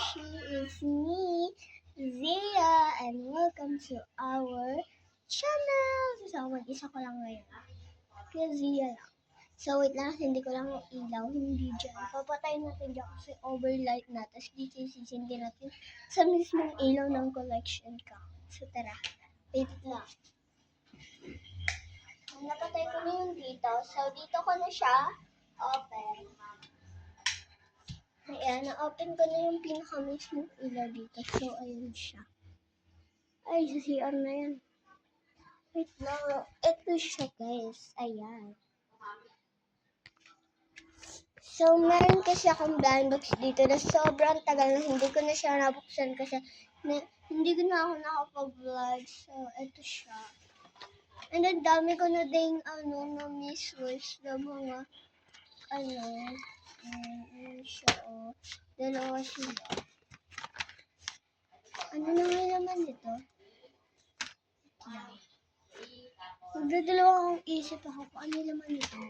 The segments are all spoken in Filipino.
Beshi, it's me, Zia, and welcome to our channel. So, mag-isa ko lang ngayon. Kaya Zia lang. So, wait lang, hindi ko lang yung ilaw, hindi dyan. Papatayin natin dyan kasi overlight na. Tapos dito sisindi natin sa mismong ilaw ng collection ko. So, tara. Wait lang. Napatay ko na yung dito. So, dito ko na siya open. Ayan, na-open ko na yung pinaka-mismong ilaw dito. So, ayun siya. Ay, sa CR na yan. Wait lang. Ito siya, guys. Ayan. So, meron kasi akong blind box dito na sobrang tagal na hindi ko na siya nabuksan kasi hindi ko na ako nakapag-vlog. So, ito siya. And then, dami ko na ding, na-miss na mga, siya, dalawa sila. Ano na nga naman ito? Magdadalawa akong isip ako kung ano naman ito.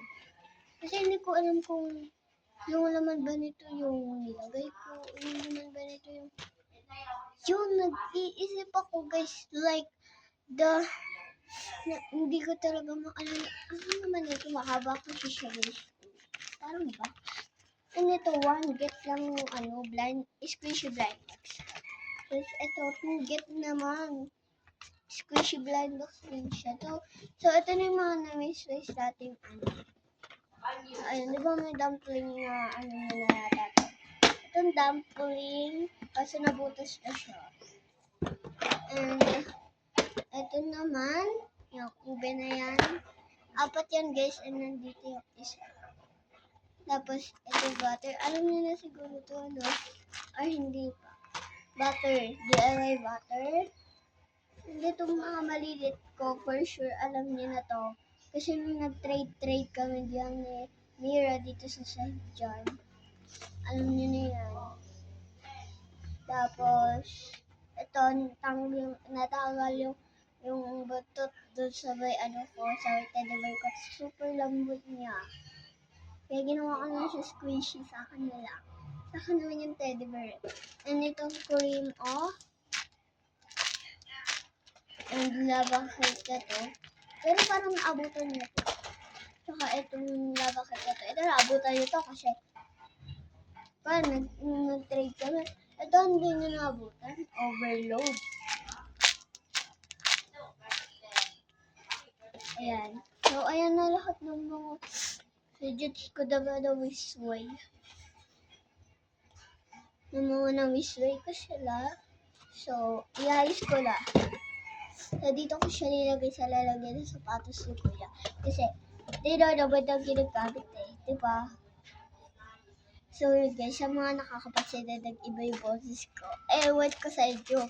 Kasi hindi ko alam kung yung laman ba nito yung nilagay ko, yung laman ba nito yung nag-iisip ako, guys, like hindi ko talaga maalala. Ano naman ito? Mahaba ko siya, guys. Parang ba? And ito, 1 get lang yung squishy blind box. Tapos ito, 2 get naman. Squishy blind box din siya. So ito na yung mga na-miss natin. Ayun, di ba may dumpling na na yata ito? Itong dumpling, kasi nabutas na siya. And ito naman, yung ube na yan. 4 yan, guys, and nandito yung isa. Tapos, ito butter. Alam niyo na siguro ito, or hindi pa. Butter, DIY butter. Hindi itong mga malilit ko, for sure, alam niyo na to. Kasi nung nag-trade kami diyan ni Mira dito sa side dyan. Alam niyo na yan. Tapos, ito, natanggal yung butot doon sa may sa teddy bear ko. Super lambot niya. Kaya ginawa ko na siya squishy sa akin na lang. Sa akin naman yung teddy bear. And itong cream, and lava cake na to. Pero parang naabutan niya to. Saka itong lava cake na to. Ito naabutan niya to kasi parang nag-trade kami. Ito hindi niya naabutan. Overload. Ayan. So, ayan na lahat ng mga fidgets ko daga na wisway. Yung mga na-wisway ko sila. So, iayos ko lang. So, dito ko siya nilagay sa lalagyan ng sapatos ni Kuya. Kasi, di daw daw ginagamit diba? So, guys, sa mga nakakapansin na nag-iba yung boses ko. Ewan ko sa inyo.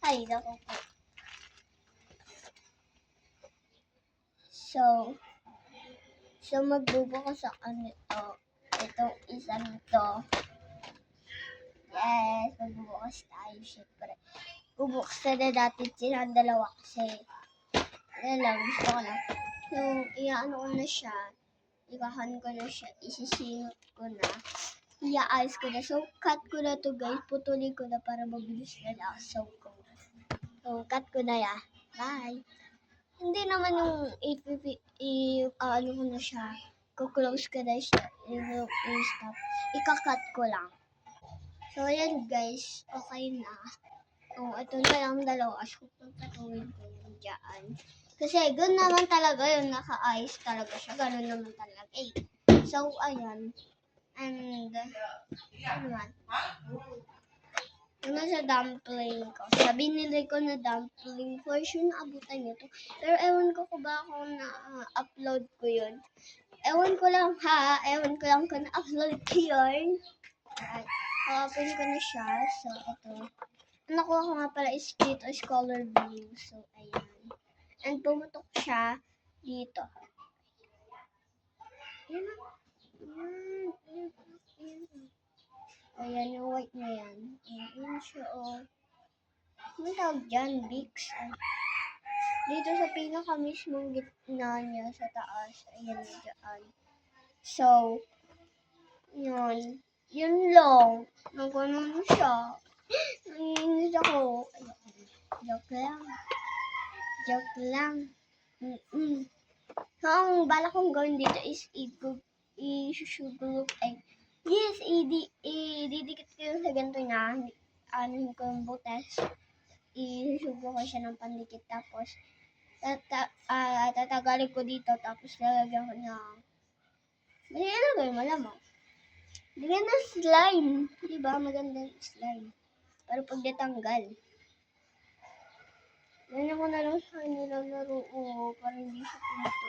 Ay, naku po. So magbubukas ako nito. Itong isang to. Yes, magbubukas tayo, syempre. Bubuksan na natin silang dalawa kasi ano lang, gusto ko lang. Yung iaano ko na siya, ikahan ko na siya, isisingot ko na, iaayos ko na. So, cut ko na to, guys. Putulin ko na para mabilis na lang. So, cut ko na yan. Bye! Hindi naman yung ano ko na siya, kuklose ko na siya, i-stop. Ika-cut ko lang. So, ayan, guys. Okay na. Ito na lang dalawa. So, pagpatuloy ko yun dyan. Kasi, ganoon naman talaga yun. Naka-ice talaga siya. Ganoon naman talaga. So, ayan. And, ano man. Ano sa dumpling ko. Binili ko na dumpling. For sure, naabutan niyo to. Pero, ewan ko ba kung na-upload ko yun. Ewan ko lang kung na-upload ko yun. Alright. Open ko na siya. So, ito. Nakuha ko nga pala is Cheetos color blue. So, ayan. And pumutok siya dito. Ayan, yung white na yan. Ayan siya, Ano tawag dyan? Bix. Dito sa pinaka-mismong gitna niya sa taas. Ayan dyan. So, yun. Yun lang. Nagano siya. Naiinis ako. Joke lang. Joke lang. So, ang bala kong gawin dito is i-sugar egg. Yes, ididikit ko yung sa ganito niya. Anuhin ko yung butas. I-sugar ko siya ng pandikit. Tapos, tatagalin ko dito. Tapos, lalagyan ko niya. Ilagay mo lamang. Bigyan na slime. Diba? Maganda yung slime. Pero pag natanggal. Ganyan ko na lang sa nilalaro ko para hindi siya pinito.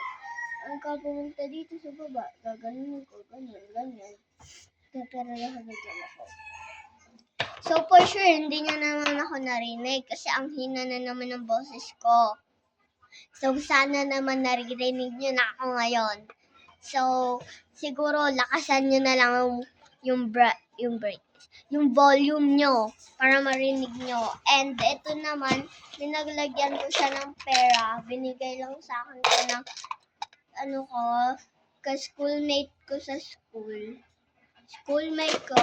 Ang pumunta dito sa baba, gaganunin ko, ganyan. Pero nakagagyan ako. So for sure, hindi niya naman ako narinig kasi ang hina na naman ng boses ko. So sana naman naririnig niyo na ako ngayon. So siguro lakasan niyo na lang yung volume nyo para marinig nyo. And ito naman, pinaglagyan ko siya ng pera. Binigay lang sa akin ko ng ka-schoolmate ko sa school. Schoolmate ko,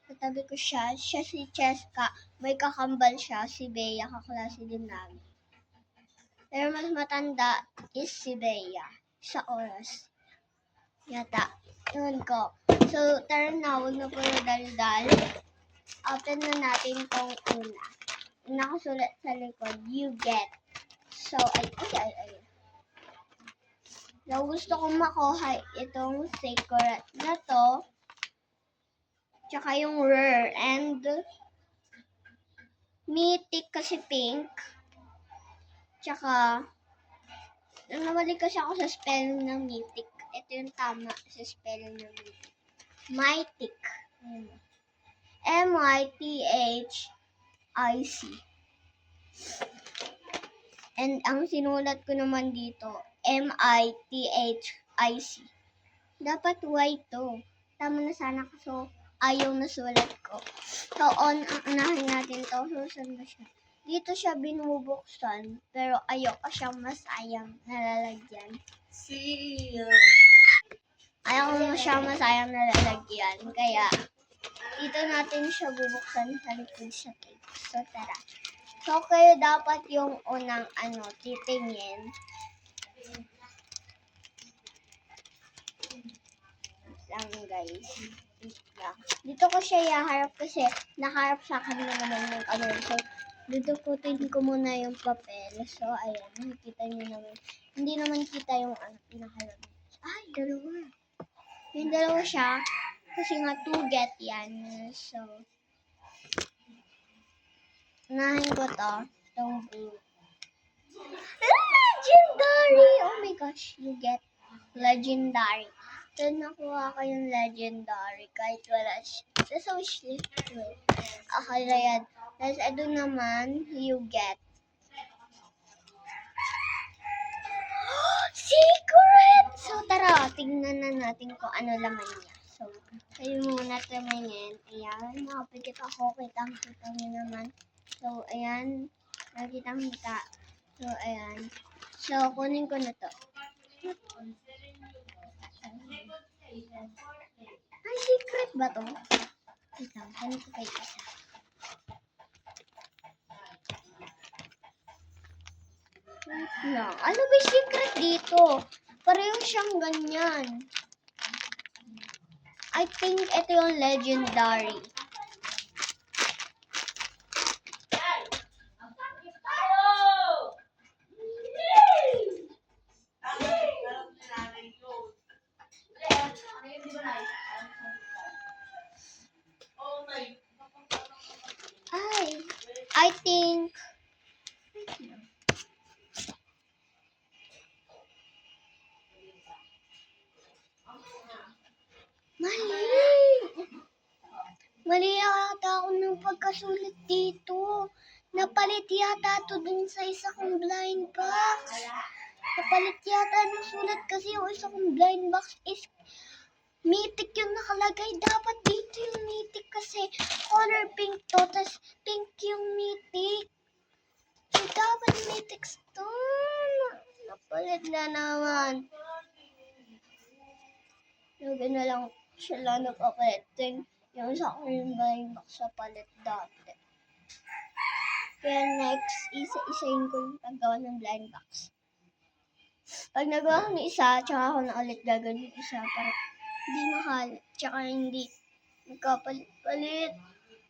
katabi ko siya si Cheska. May kakambal siya, si Bea, kaklase din namin. Pero mas matanda is si Bea sa oras. Yata. Yun ko. So, tara na, huwag na po na dal-dal. Open na natin tong una. Nakasulat sa likod, you get. So, ay. So, gusto kong makuha itong secret na to. Tsaka yung rare. And, mythic kasi pink. Tsaka, nawali kasi ako sa spelling ng mythic. Ito yung tama sa spelling ng mythic. Mythic. M-I-T-H-I-C. And ang sinulat ko naman dito, M-I-T-H-I-C. Dapat Y to. Tama na sana kaso ayaw na sulat ko. So, ang unahin natin to. So, saan ba siya? Dito siya binubuksan. Pero ayoko siyang masayang nalalagyan. Ayaw mo siya masayang nalalagyan. Kaya, dito natin siya bubuksan sa likod sa tape. So, tara. So, kayo dapat yung unang titingin. Lang, guys. Dito ko siya ihaharap kasi nakaharap sa akin na naman yung camera. So, dito ko ko muna yung papel. So, ayan. Nakikita nyo naman. Hindi naman kita yung pinakalam. Ay, dalawa. Yung dalawa siya. Kasi nga, to get yan. So, unahin ko to. Itong blue. Legendary! Oh my gosh, you get legendary. So, nakuha ko yung legendary kahit wala siya. Sa wishlist. Okay na yan. Tapos, ito naman, you get. Secret! So, tara, tingnan na natin kung ano laman niya. So, kayo muna tumingin. Ayan, nakapikit ako. Kitang-kita niyo naman. So, ayan. Nakitang-kita. So, ayan. So, kunin ko na to. Ay, secret ba to? Wait lang, kunin ko kayo isa. Wait lang. Ano ba yung secret dito? Pareho siyang ganyan. I think ito yung legendary. I think Mali yata ako ng pagkasulit dito. Napalit yata ito dun sa isa kong blind box. Napalit yata ng sulat kasi yung isa kong blind box is mythic yung nakalagay. Dapat dito yung mythic kasi color pink to. Tapos pink yung mythic. So, dapat mythic to. Napalit na naman. Lagyan na lang siya lang napapalit. Yung isa ko yung blind box sa palit dati. Kaya next, isa-isayin ko yung paggawa ng blind box. Pag nagawa ko ng isa, tsaka ako na ulit gagawin yung isa para hindi mahal, tsaka hindi magkapalit-palit.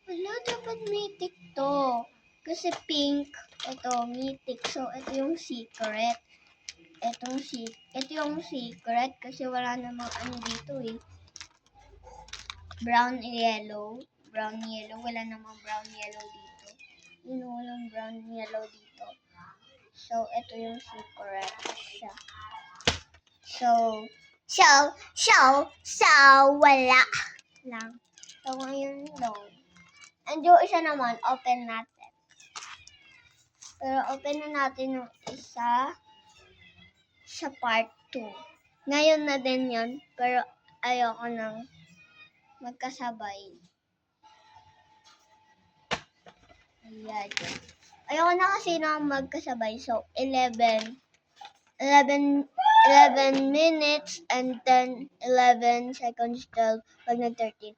Wala, dapat mythic to. Kasi pink, ito, mythic. So, ito yung secret. Ito yung secret kasi wala namang ano dito eh. Brown, yellow. Brown, yellow. Wala namang brown, yellow dito. Walang brown, yellow dito. So, ito yung secret siya. So, wala lang. So, ngayon daw. And yung isa naman, open natin. Pero open na natin yung isa sa part 2. Ngayon na din yun, pero ayoko nang magkasabay. Ayan. Ayoko na kasi na magkasabay. So, 11 minutes and then 11 seconds till pag nag-13.